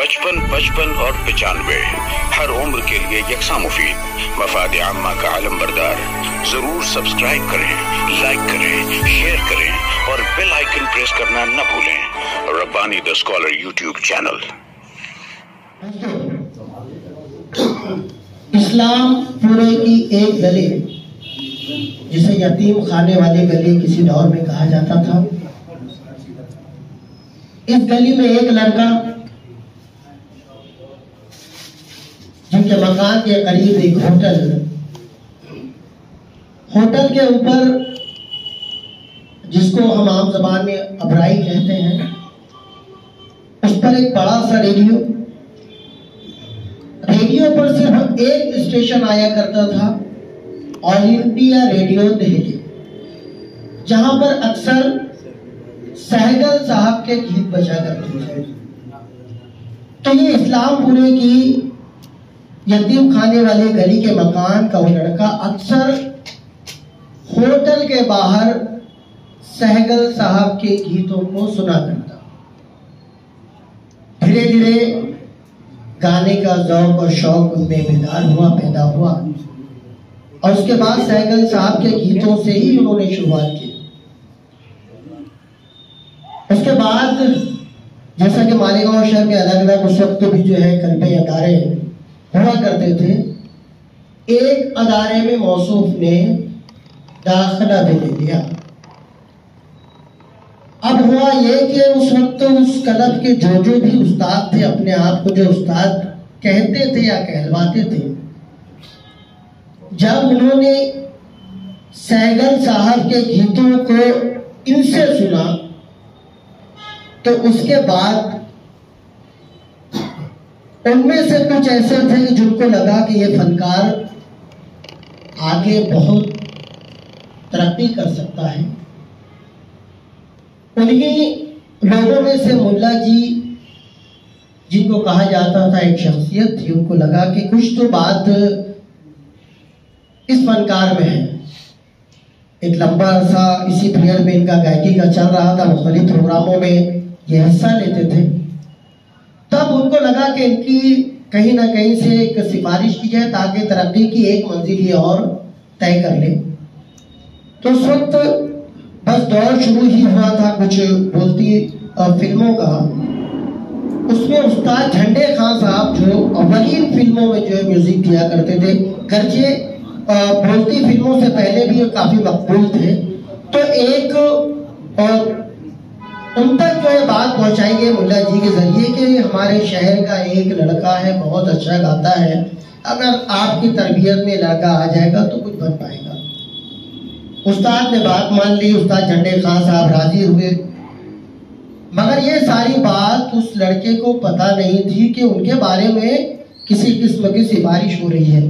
55, 55 और 95 हर उम्र के लिए यकसा मुफीद, मफाद आम्मा का आलम बरदार। जरूर सब्सक्राइब करें, लाइक करें, शेयर करें और बेल आइकन प्रेस करना न भूलें। Rabbani the scholar YouTube channel. इस्लाम पूरे की एक गली जिसे यतीम खाने वाली गली किसी दौर में कहा जाता था। इस गली में एक लड़का जिनके मकान के करीब एक होटल के ऊपर, जिसको हम आम जबान में अबराई कहते हैं, उस पर एक बड़ा सा रेडियो पर सिर्फ एक स्टेशन आया करता था, ऑल इंडिया रेडियो दिल्ली, जहां पर अक्सर सहगल साहब के गीत बजा करते थे। तो ये इस्लामपुरे की यतीम खाने वाली गली के मकान का वो लड़का अक्सर होटल के बाहर सहगल साहब के गीतों को सुना करता। धीरे धीरे गाने का ज़ौक़ और शौक उनमें पैदा हुआ और उसके बाद सहगल साहब के गीतों से ही उन्होंने शुरुआत की। उसके बाद जैसा कि मालेगांव शहर के अलग अलग उस वक्त भी जो है कल्पे अदारे हुआ करते थे, एक अदारे में मौसूफ ने दाखिला भी ले लिया। अब हुआ ये कि उस वक्त उस क्लब के जो भी उस्ताद थे, अपने आप को जो उस्ताद कहते थे या कहलवाते थे, जब उन्होंने सहगल साहब के गीतों को इनसे सुना तो उसके बाद उनमें से कुछ ऐसे थे कि जिनको लगा कि ये फनकार आगे बहुत तरक्की कर सकता है। उन्हीं लोगों में से मुल्ला जी, जिनको कहा जाता था एक शख्सियत थी, उनको लगा कि कुछ तो बात इस फनकार में है। एक लंबा अरसा इसी पीरियड में इनका गायकी का चल रहा था, मुख्तलिफ प्रोग्रामों में ये हिस्सा लेते थे। तब उनको लगा कि इनकी कहीं ना कहीं से एक सिफारिश की जाए ताकि तरक्की की एक मंजिल ये और तय कर ले। तो उस वक्त बस दौर शुरू ही हुआ था कुछ बोलती फिल्मों का। उसमें उस्ताद झंडे खान साहब जो अव्वलीन फिल्मों में जो है म्यूजिक दिया करते थे, गर्चे बोलती फिल्मों से पहले भी काफी मकबूल थे। तो एक और उन तक जो है बात पहुंचाई गई मुल्ला जी के जरिए कि हमारे शहर का एक लड़का है, बहुत अच्छा गाता है, अगर आपकी तरबियत में लड़का आ जाएगा तो कुछ बन पाएगा। उस्ताद ने बात मान ली, उस्ताद झंडे खान साहब राजी हुए। मगर ये सारी बात उस लड़के को पता नहीं थी कि उनके बारे में किसी किस्म की सिफारिश हो रही है।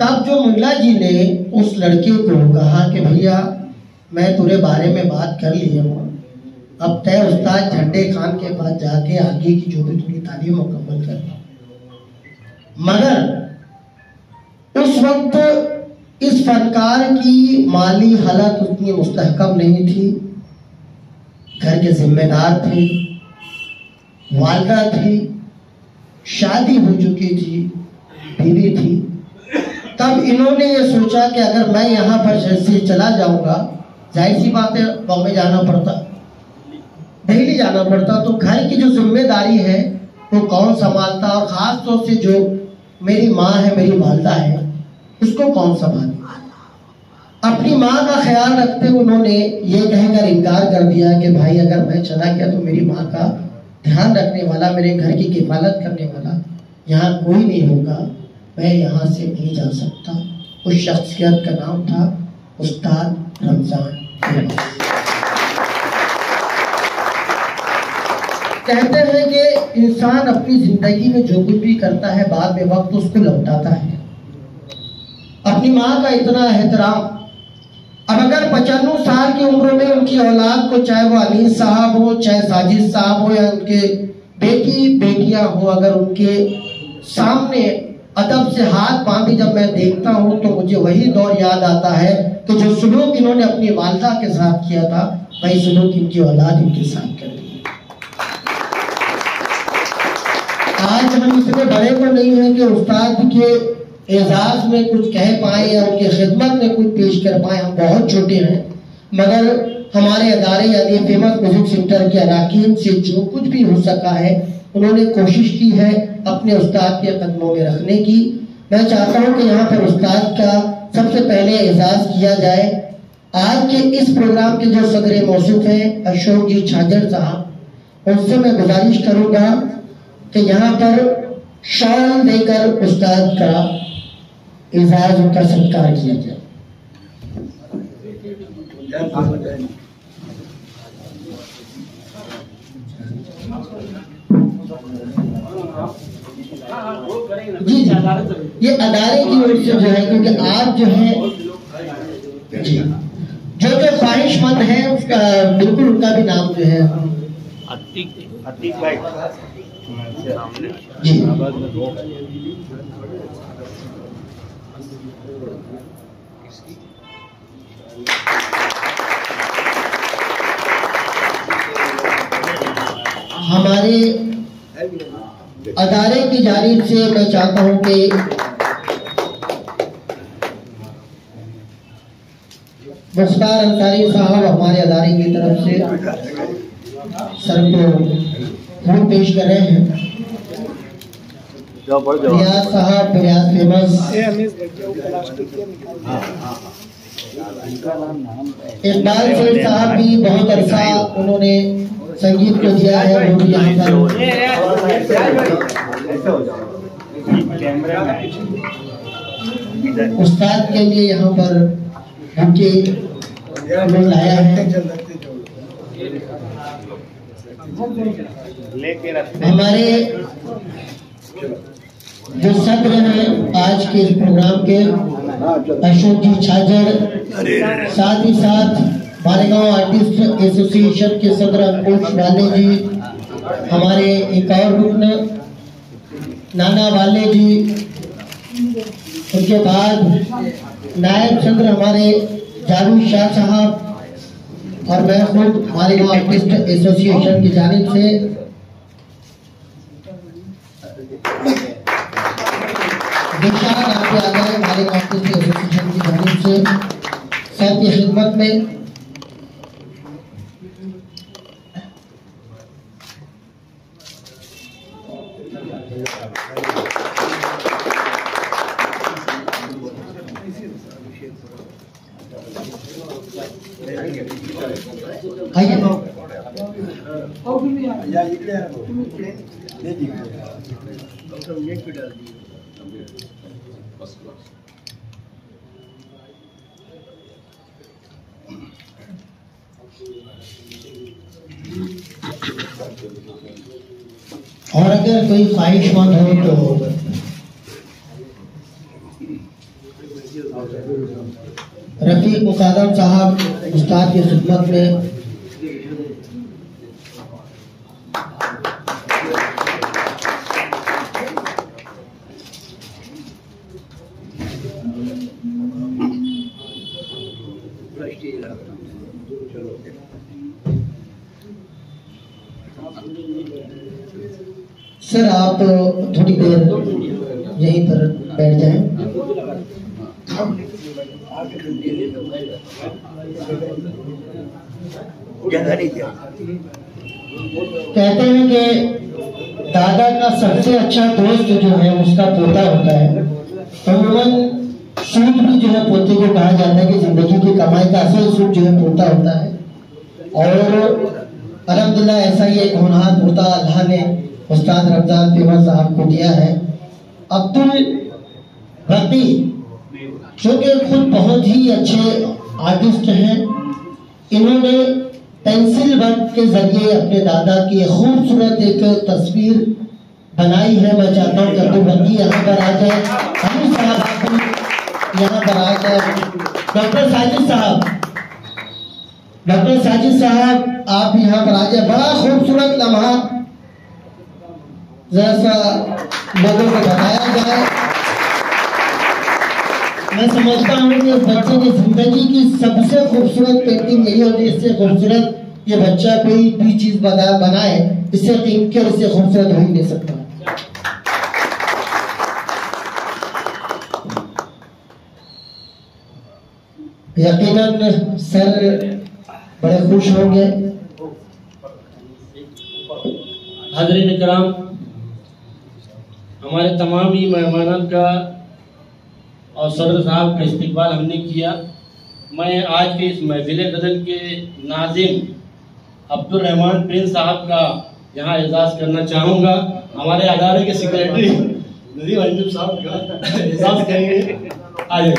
तब जो मुल्ला जी ने उस लड़के को कहा कि भैया मैं तेरे बारे में बात कर ली है, अब तय उस्ताद झंडे खान के पास जाके आगे की जो भी थोड़ी तालीम मुकम्मल करना। मगर उस वक्त इस फनकार की माली हालत उतनी मुस्तहकम नहीं थी। घर के जिम्मेदार थे, वालिदा थी, शादी हो चुकी थी, बीवी थी। तब इन्होंने ये सोचा कि अगर मैं यहाँ पर से चला जाऊंगा, जाहिर सी बात है बॉम्बे जाना पड़ता, दिल्ली जाना पड़ता, तो घर की जो जिम्मेदारी है वो कौन संभालता, और ख़ास तौर से जो मेरी माँ है, मेरी वालिदा है, उसको कौन संभाले। अपनी माँ का ख्याल रखते हुए उन्होंने ये कहकर इनकार कर दिया कि भाई अगर मैं चला गया तो मेरी माँ का ध्यान रखने वाला, मेरे घर की किफालत करने वाला यहाँ कोई नहीं होगा, मैं यहाँ से नहीं जा सकता। उस शख्सियत का नाम था उस्ताद रमजान। कहते हैं कि इंसान अपनी जिंदगी में जो कुछ भी करता है बाद में वक्त उसको लौटाता है। अपनी माँ का इतना एहतराम, अब अगर 95 साल की उम्र में उनकी औलाद को, चाहे वो अनीस साहब हो, चाहे साजिद साहब हो, या उनके बेटी बेटियां हो, अगर उनके सामने अदब से हाथ बांधे जब मैं देखता हूँ तो मुझे वही दौर याद आता है कि जो सुलूक इन्होंने अपनी वालिदा के साथ किया था, वही सुलूक इनकी औलाद इनके साथ कर रही है। आज हम इतने बड़े तो नहीं हैं कि उस्ताद के एजाज में कुछ कह पाए या उनकी खिदमत में कुछ पेश कर पाए, हम बहुत छोटे हैं, मगर हमारे अदारे यानी फेमस म्यूजिक सेंटर के अरकान से जो कुछ भी हो सका है उन्होंने कोशिश की है अपने उस्ताद के कदमों में रखने की। मैं चाहता हूं कि यहाँ पर उस्ताद का सबसे पहले एजाज किया जाए। आज के इस प्रोग्राम के जो सदर मौजूद हैं अशोक जी छाजर साहब, उनसे मैं गुजारिश करूंगा कि यहाँ पर शॉल देकर उस्ताद का एजाज, उनका सत्कार किया जाए। जी ये अदारे की ओर से जो है, क्योंकि आप जो है जी जो ख्वाहिशमंद है उसका बिल्कुल उनका भी नाम जो है अतीक भाई जी। हमारे अदारे की जानिब से मैं चाहता हूं कि मुख्तार अंसारी साहब हमारे अदारे की तरफ से सर को फूल पेश कर रहे हैं। रियाज साहब, रियाज फेमस, इकबाल सेठ साहब भी बहुत अरसा उन्होंने संगीत को दिया है, वो भी यहाँ पर उस्ताद के लिए यहाँ पर उनके लाया है। हमारे जो सत्र हैं आज के इस प्रोग्राम के अशोक जी छाजर, साथ ही साथ मालेगांव आर्टिस्ट एसोसिएशन के सदर अंकुश वाले जी, हमारे एक और रुकन नाना वाले जी, उनके बाद नायब सदर हमारे जावेद शाह साहब और मैं खुद मालेगांव आर्टिस्ट एसोसिएशन की जानिब से दिलशाद आगे आ गए। मालेगांव आर्टिस्ट एसोसिएशन की जानिब से सर की खिदमत में आइए। और अगर कोई ख्वाहिशमंद हो तो रफीक मुकादम साहब उस्ताद की खिदमत में सर आप थोड़ी देर यहीं पर बैठ जाएं। कहते हैं कि दादा का सबसे अच्छा दोस्त जो है उसका पोता होता है। अमूमन सूद भी जो है पोते को कहा जाता है कि जिंदगी की कमाई का असल सूद जो है पोता होता है। और अल्हम्दुलिल्लाह ऐसा ही एक होनहार पोता अल्लाह ने उस्ताद रमजान फेमस साहब को दिया है। अब्दुल रफीक जो कि खुद बहुत ही अच्छे आर्टिस्ट हैं, इन्होंने पेंसिल वर्क के जरिए अपने दादा की खूबसूरत एक तस्वीर बनाई है। मैं चाहता हूँ कि अब्दुल रफीक यहाँ पर आ जाए, अली साहब यहाँ पर आ जाए, डॉक्टर साजिद साहब आप यहाँ पर आ जाए। बड़ा खूबसूरत लम्हा जैसा लोगों को बताया जाए। मैं समझता हूँ कि बच्चे की जिंदगी की सबसे खूबसूरत पेंटिंग यही होती है। इससे खूबसूरत ये बच्चा कोई भी चीज बनाए, इससे कीमती और इससे खूबसूरत हो ही नहीं सकता। यकीनन सर बड़े खुश होंगे। हाज़रीन इकराम, हमारे तमाम ही मेहमानों का और सदर साहब का इस्तकबाल हमने किया। मैं आज के इस महफिल गज़ल के नाज़िम अब्दुल रहमान प्रिंस साहब का यहाँ एजाज़ करना चाहूँगा। हमारे अदारे के सेक्रेटरी नजीम अंजुम साहब का एजाज़ करेंगे। आइए।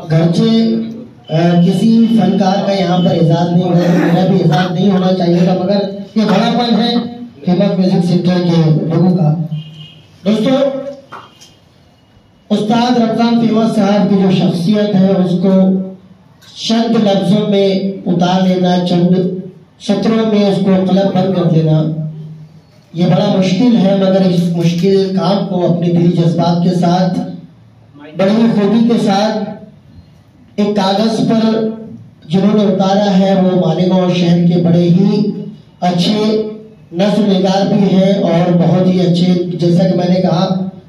घरचे किसी फनकार का यहाँ पर एजाज नहीं हुआ, मेरा भी एजाज नहीं होना चाहिए था, मगर ये बड़ापन है फेमस म्यूजिक सेंटर के लोगों का। दोस्तों, उस्ताद रमजान फेमस साहब की जो शख्सियत है उसको चंद लफ्जों में उतार लेना, चंद सत्रों में उसको कलम बंद कर देना, ये बड़ा मुश्किल है। मगर इस मुश्किल काम को अपने दिली जज्बात के साथ, बड़ी खूबी के साथ एक कागज पर जिन्होंने उतारा है वो मालेगांव शहर के बड़े ही अच्छे नस्ल निगार भी हैं और बहुत ही अच्छे, जैसा कि मैंने कहा,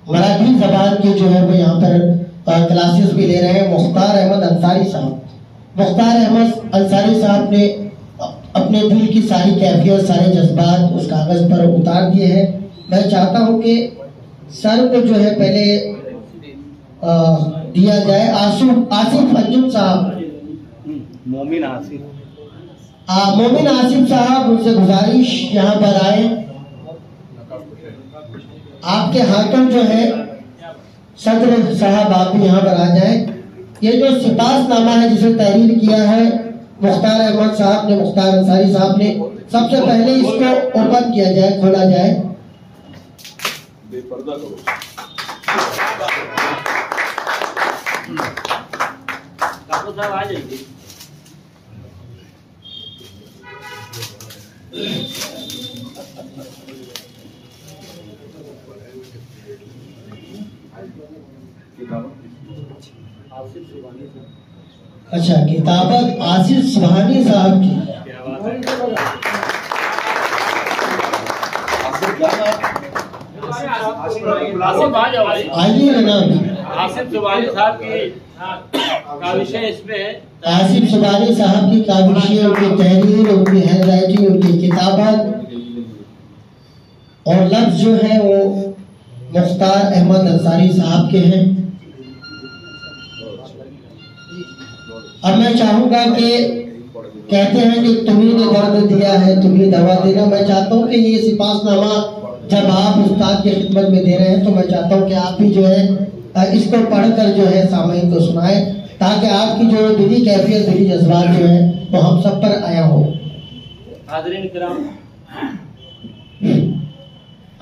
मराठी जबान के जो है वो यहाँ पर क्लासेस भी ले रहे हैं। मुख्तार अहमद अंसारी साहब, मुख्तार अहमद अंसारी साहब ने अपने दिल की सारी कैफियत, सारे जज्बात उस कागज पर उतार दिए हैं। मैं चाहता हूँ कि सर को जो है पहले दिया जाए। आसिफ अंजुम साहब, मोमिन आसिफ साहब, उनसे गुजारिश यहाँ पर आए। आपके हाथों जो है सदर साहब, आप भी यहाँ पर आ जाए। ये जो सिपासनामा है जिसे तहरीर किया है मुख्तार अहमद साहब ने, मुख्तार अंसारी साहब ने, सबसे पहले इसको ओपन किया जाए, खोला जाए। बेपर्दा करो। साहब आ जाइए। अच्छा, किताबत आसिफ सुबहानी साहब की। आइए ना, आसिफ सुबहानी साहब की काविशें इसमें है। आसिफ सुबहानी साहब की काविशें, उनकी तहरीर, उनकी हैंडराइटिंग, उनकी किताबत और लफ्ज जो है वो मुख्तार अहमद अंसारी साहब के हैं। अब मैं चाहूंगा कि कहते हैं कि तुम्ही ने दर्द दिया है तुम्ही दवा देना। मैं चाहता हूँ कि ये सिपासनामा जब आप उस्ताद की खिदमत में दे रहे हैं तो मैं चाहता हूँ कि आप भी जो है इसको पढ़कर जो है सामईन को सुनाएं, ताकि आपकी जो दिली कैफियत, दिली जज्बात जो है वो हम सब पर आया हो। हाज़रीन किराम,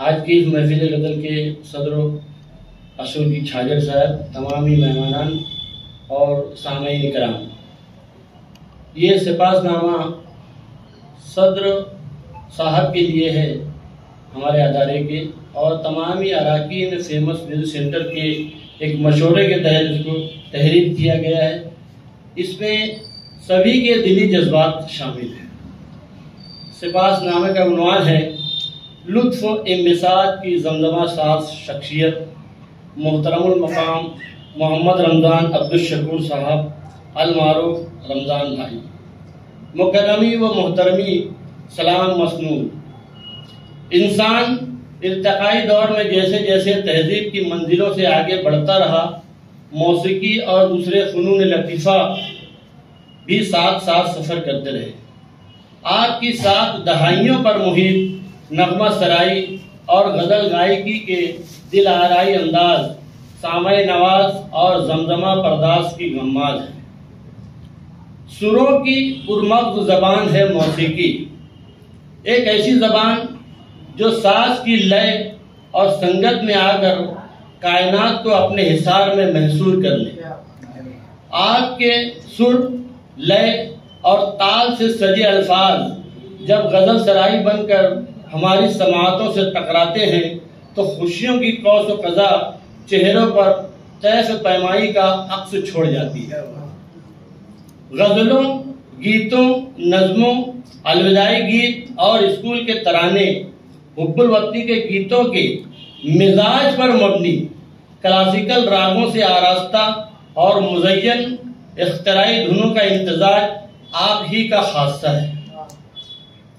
आज की इस महफिल गज़ल के सदर अशोक जी छाजर साहब, तमामी मेहमानान और सामईन किराम, ये सिपासनामा सदर साहब के लिए है, हमारे अदारे के और तमामी अराकीन फेमस म्यूजिक सेंटर के एक मशवरे के तहत इसको तहरीर किया गया है। इसमें सभी के दिली जज्बात शामिल हैं। सिपासनामे का उन्वान है लुत्फ़ इम्बिसात की जमजमा साज शख्सियत मोहतरमुल मकाम मोहम्मद रमज़ान अब्दुल शकूर साहब अल-मारूफ रमज़ान भाई, मुकर्रमी व मोहतरमी सलाम मसनून। इंसान इर्तिकाई दौर में जैसे जैसे तहजीब की मंजिलों से आगे बढ़ता रहा, मौसीकी और दूसरे फ़नून लतीफ़ा भी साथ साथ सफ़र करते रहे। आपकी 7 दहाइयों पर मुहित नगमा सराई और गज़ल गायकी के दिल आराई अंदाज, सामे नवाज और जमजमा परदास की गम्माज है। सुरों की पुरमग्ज़ ज़बान है मौसीकी, एक ऐसी ज़बान जो साज की लय और संगत में आकर कायनात को अपने हिसार में महसूर कर ले। आपके सुर, लय और ताल से सजे अल्फाज जब गजल सराई बनकर हमारी समाअतों से टकराते हैं तो खुशियों की कौस व कज़ा चेहरों पर तैफ पैमाई का अक्स छोड़ जाती है। गजलों, गीतों, नज़मों, अलविदाई गीत और स्कूल के तराने, हुब्बुल वतनी के गीतों के मिजाज पर मबनी क्लासिकल रागों से आरास्ता और मुज़य्यन इख्तराई धुनों का इम्तिजाज आप ही का खासा है।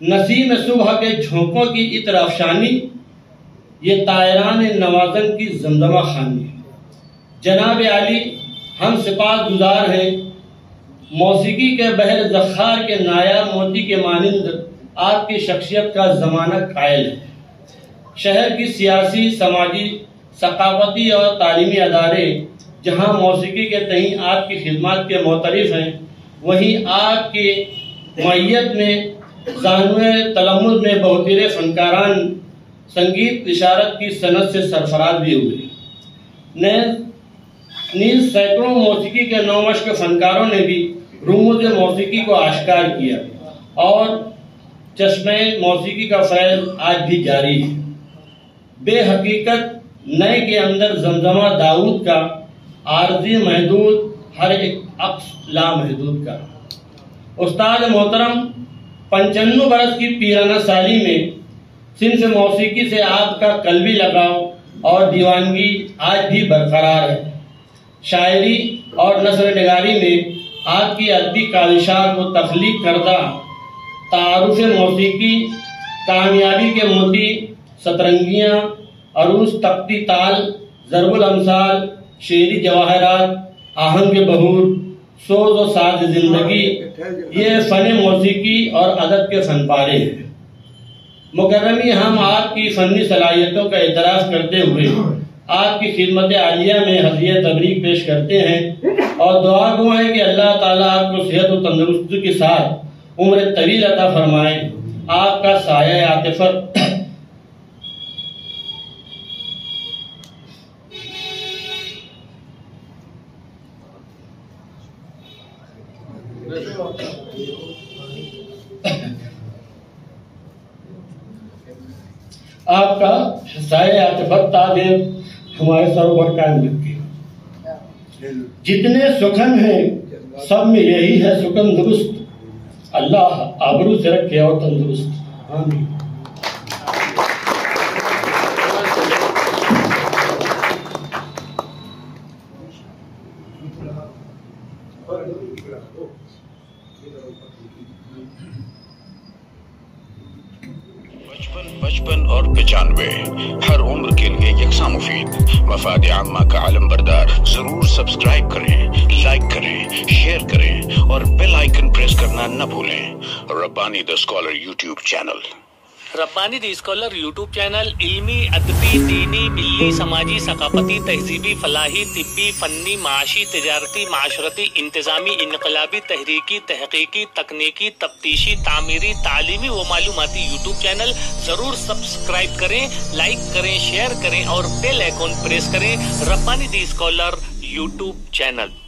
नसीम सुबह के झोंकों की इत्र अफशानी, ये तायरान नवाजन की जमजमा खानी। जनाब आली, हम सिपात गुजार हैं मौसीकी के बहर ज़ख़्ख़ार के नायाब मोती के मानिंद आपकी शख्सियत का ज़माना कायल है। शहर की सियासी, समाजी, सकाफती और तालीमी अदारे जहाँ मौसीकी के तहीं आपकी खिदमत के मोतरिफ हैं, वहीं आपके मैयत में ज़ानुए तलम्मुज़ में बहुतेरे फनकारान संगीत इशारत की सनत से सरफराज भी हुए। नीज़ सैकड़ों मौसीकी के नौमश के फनकारों ने भी रूमूज़ मौसीकी को आश्कार किया और चश्मे मौसीकी का फैज़ आज भी जारी है। बेहकीकत नए के अंदर जमजमा दाऊद का, आरजी महदूद हर एक अक्स लामहदूद का। उस्ताद मोहतरम, 95 बरस की पीराना साली में सिंफ मौसीकी से आपका कल्बी लगाव और दीवानगी आज भी बरकरार है। शायरी और नस्र निगारी में आपकी अदबी काविशात को तख्लीक करदा तारुफ मौसीकी, कामयाबी के मोती, सतरंगियाँ, अरूज तख्ती ताल, ज़रबुल अमसाल, शेरी जवाहरात, आहंग बहूर, सोज और साज जिंदगी, ये फ़न मौसीकी और अदब के फनपारे हैं। मुकर्रमी, हम आपकी फ़नी सलाहियतों का एतराफ़ करते हुए आपकी खिदमत आलिया में हदिया तबरीक पेश करते हैं और दुआ गो है कि अल्लाह ताला आपको सेहत और तंदुरुस्ती के साथ उम्र तवील अता फरमाए। आपका साया आतिफत आपका साया आतिफत तादेव हमारे सरोवर कायम रखे। जितने सुखन हैं सब में यही है सुखन दुरुस्त। अल्लाह आबरू से रखे और तंदुरुस्त। आमीन। बचपन और 95 हर उम्र के लिए यकसा मुफीद। मफाद आम्मा का आलम बरदार। जरूर सब्सक्राइब करें, लाइक करें, शेयर करें और बेल आइकन प्रेस करना न भूलें। Rabbani the scholar YouTube channel. Rabbani the scholar YouTube channel इल्मी, अदबी, दीनी, मिल्ली, समाजी, सकाफती, तहजीबी, फलाही, तिब्बी, फन्नी, माशी, तिजारती, माशरती, इंतजामी, इनकलाबी, तहरीकी, तहकीकी, तकनीकी, तफ्तीशी, तामीरी, तालीमी व मालूमाती यूट्यूब चैनल जरूर सब्सक्राइब करें, लाइक करें, शेयर करें और बेल आइकॉन प्रेस करें। Rabbani the scholar YouTube channel.